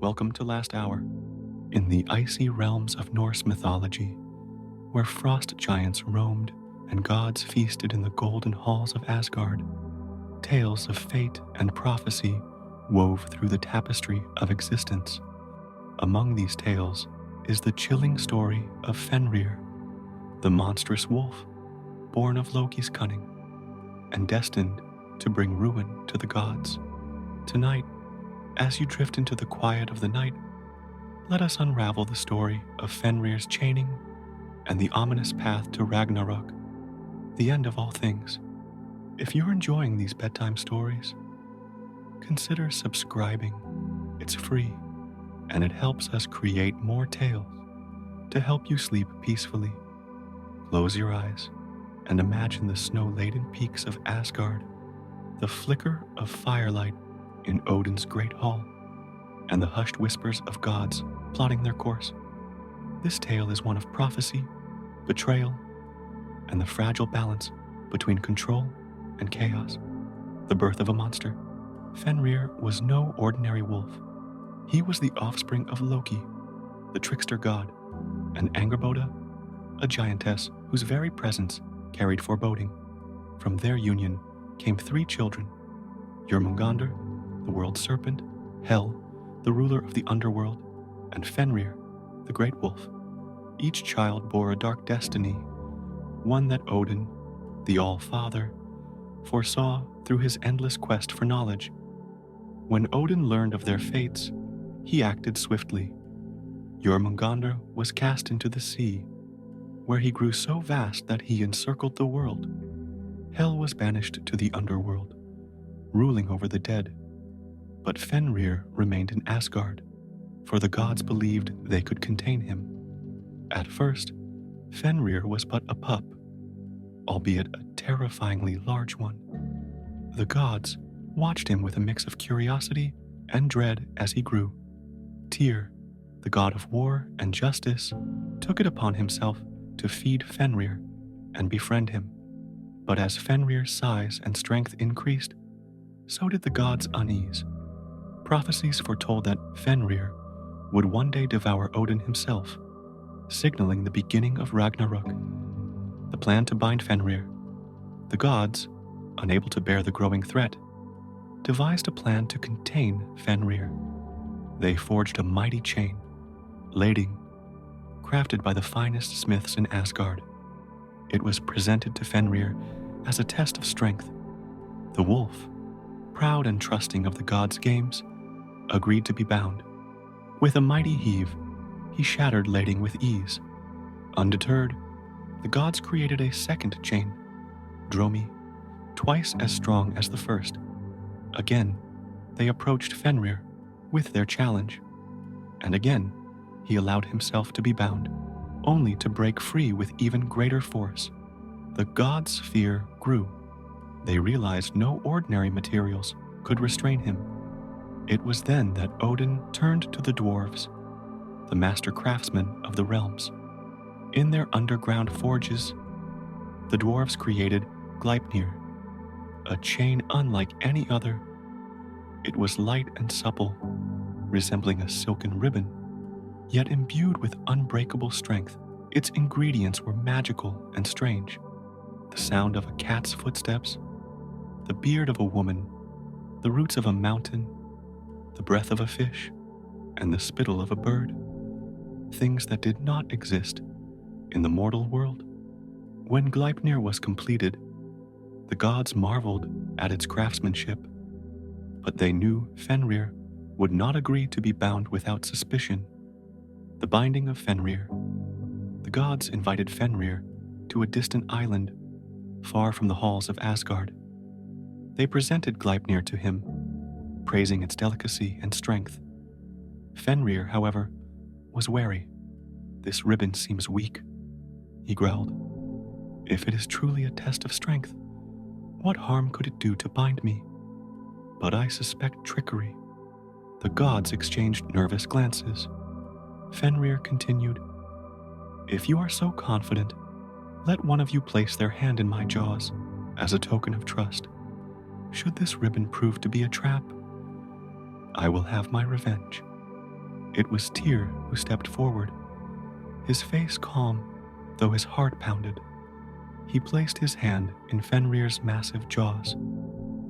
welcome to Last Hour. In the icy realms of Norse mythology, where frost giants roamed and gods feasted in the golden halls of Asgard, tales of fate and prophecy wove through the tapestry of existence. Among these tales is the chilling story of Fenrir, the monstrous wolf, born of Loki's cunning, and destined to bring ruin to the gods. Tonight, as you drift into the quiet of the night, let us unravel the story of Fenrir's chaining and the ominous path to Ragnarok, the end of all things. If you're enjoying these bedtime stories, consider subscribing. It's free, and it helps us create more tales to help you sleep peacefully. Close your eyes and imagine the snow-laden peaks of Asgard, the flicker of firelight in Odin's great hall, and the hushed whispers of gods plotting their course. This tale is one of prophecy, betrayal, and the fragile balance between control and chaos. The birth of a monster. Fenrir was no ordinary wolf. He was the offspring of Loki, the trickster god, and Angerboda, a giantess whose very presence carried foreboding. From their union came 3 children: Jormungandr, the world serpent, Hel, the ruler of the underworld, and Fenrir, the great wolf. Each child bore a dark destiny, one that Odin, the All-Father, foresaw through his endless quest for knowledge. When Odin learned of their fates, he acted swiftly. Jormungandr was cast into the sea, where he grew so vast that he encircled the world. Hel was banished to the underworld, ruling over the dead. But Fenrir remained in Asgard, for the gods believed they could contain him. At first, Fenrir was but a pup, albeit a terrifyingly large one. The gods watched him with a mix of curiosity and dread as he grew. Tyr, the god of war and justice, took it upon himself to feed Fenrir and befriend him. But as Fenrir's size and strength increased, so did the gods' unease. Prophecies foretold that Fenrir would one day devour Odin himself, signaling the beginning of Ragnarok. The plan to bind Fenrir. The gods, unable to bear the growing threat, devised a plan to contain Fenrir. They forged a mighty chain, lading, crafted by the finest smiths in Asgard. It was presented to Fenrir as a test of strength. The wolf, proud and trusting of the gods' games, agreed to be bound. With a mighty heave, he shattered lading with ease. Undeterred, the gods created a second chain, Dromi, twice as strong as the first. Again, they approached Fenrir with their challenge, and again, he allowed himself to be bound, only to break free with even greater force. The gods' fear grew. They realized no ordinary materials could restrain him. It was then that Odin turned to the dwarves, the master craftsmen of the realms. In their underground forges, the dwarves created Gleipnir, a chain unlike any other. It was light and supple, resembling a silken ribbon, yet imbued with unbreakable strength. Its ingredients were magical and strange. The sound of a cat's footsteps, the beard of a woman, the roots of a mountain, the breath of a fish, and the spittle of a bird. Things that did not exist in the mortal world. When Gleipnir was completed, the gods marveled at its craftsmanship, but they knew Fenrir would not agree to be bound without suspicion. The binding of Fenrir. The gods invited Fenrir to a distant island, far from the halls of Asgard. They presented Gleipnir to him, praising its delicacy and strength. Fenrir, however, was wary. "This ribbon seems weak," he growled. "If it is truly a test of strength, what harm could it do to bind me? But I suspect trickery." The gods exchanged nervous glances. Fenrir continued, "If you are so confident, let one of you place their hand in my jaws as a token of trust. Should this ribbon prove to be a trap, I will have my revenge." It was Tyr who stepped forward, his face calm, though his heart pounded. He placed his hand in Fenrir's massive jaws,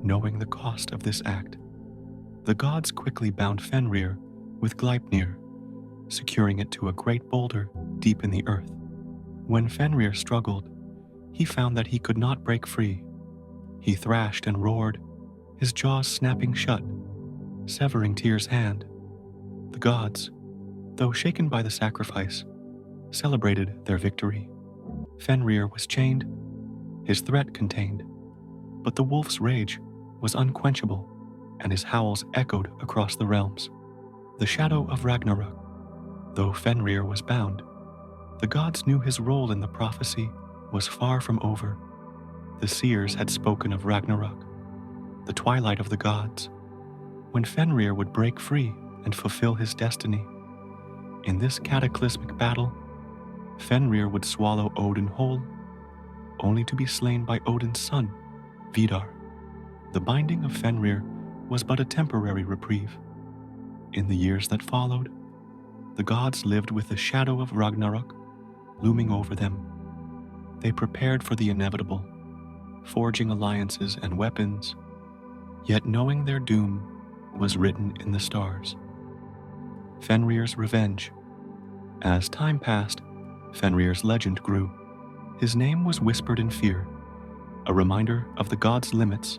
knowing the cost of this act. The gods quickly bound Fenrir with Gleipnir, securing it to a great boulder deep in the earth. When Fenrir struggled, he found that he could not break free. He thrashed and roared, his jaws snapping shut, severing Tyr's hand. The gods, though shaken by the sacrifice, celebrated their victory. Fenrir was chained, his threat contained, but the wolf's rage was unquenchable, and his howls echoed across the realms. The shadow of Ragnarok. Though Fenrir was bound, the gods knew his role in the prophecy was far from over. The seers had spoken of Ragnarok, the twilight of the gods, when Fenrir would break free and fulfill his destiny. In this cataclysmic battle, Fenrir would swallow Odin whole, only to be slain by Odin's son, Vidar. The binding of Fenrir was but a temporary reprieve. In the years that followed, the gods lived with the shadow of Ragnarok looming over them. They prepared for the inevitable, forging alliances and weapons, yet knowing their doom was written in the stars. Fenrir's revenge. As time passed, Fenrir's legend grew. His name was whispered in fear, a reminder of the gods' limits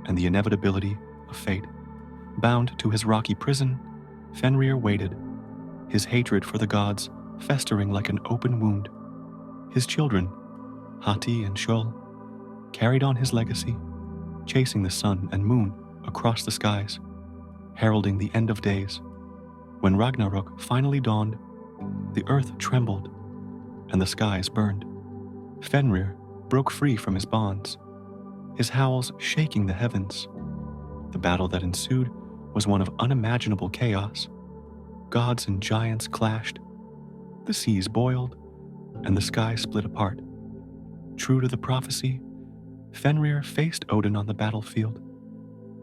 and the inevitability of fate. Bound to his rocky prison, Fenrir waited, his hatred for the gods festering like an open wound. His children, Hati and Skjold, carried on his legacy, chasing the sun and moon across the skies, heralding the end of days. When Ragnarok finally dawned, the earth trembled and the skies burned. Fenrir broke free from his bonds, his howls shaking the heavens. The battle that ensued was one of unimaginable chaos. Gods and giants clashed, the seas boiled, and the sky split apart. True to the prophecy, Fenrir faced Odin on the battlefield,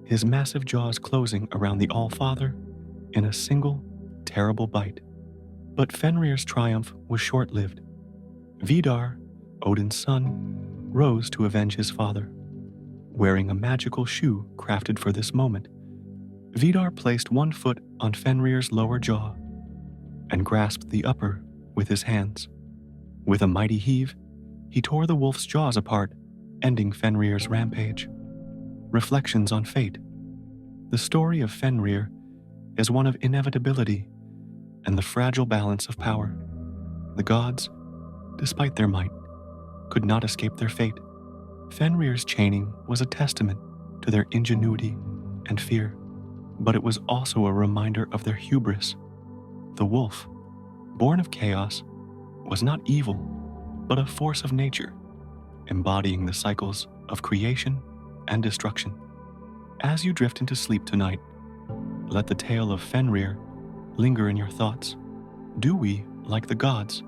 his massive jaws closing around the All-Father in a single, terrible bite. But Fenrir's triumph was short-lived. Vidar, Odin's son, rose to avenge his father. Wearing a magical shoe crafted for this moment, Vidar placed one foot on Fenrir's lower jaw and grasped the upper with his hands. With a mighty heave, he tore the wolf's jaws apart, ending Fenrir's rampage. Reflections on fate. The story of Fenrir is one of inevitability and the fragile balance of power. The gods, despite their might, could not escape their fate. Fenrir's chaining was a testament to their ingenuity and fear, but it was also a reminder of their hubris. The wolf, born of chaos, was not evil, but a force of nature, embodying the cycles of creation and destruction. As you drift into sleep tonight, let the tale of Fenrir linger in your thoughts. Do we, like the gods,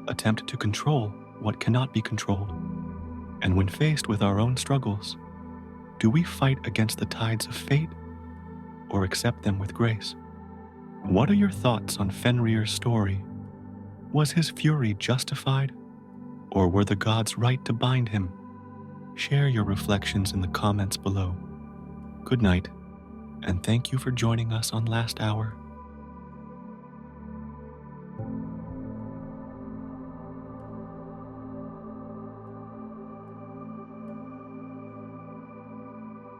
attempt to control what cannot be controlled? And when faced with our own struggles, do we fight against the tides of fate or accept them with grace? What are your thoughts on Fenrir's story? Was his fury justified, or were the gods right to bind him? Share your reflections in the comments below. Good night, and thank you for joining us on Last Hour.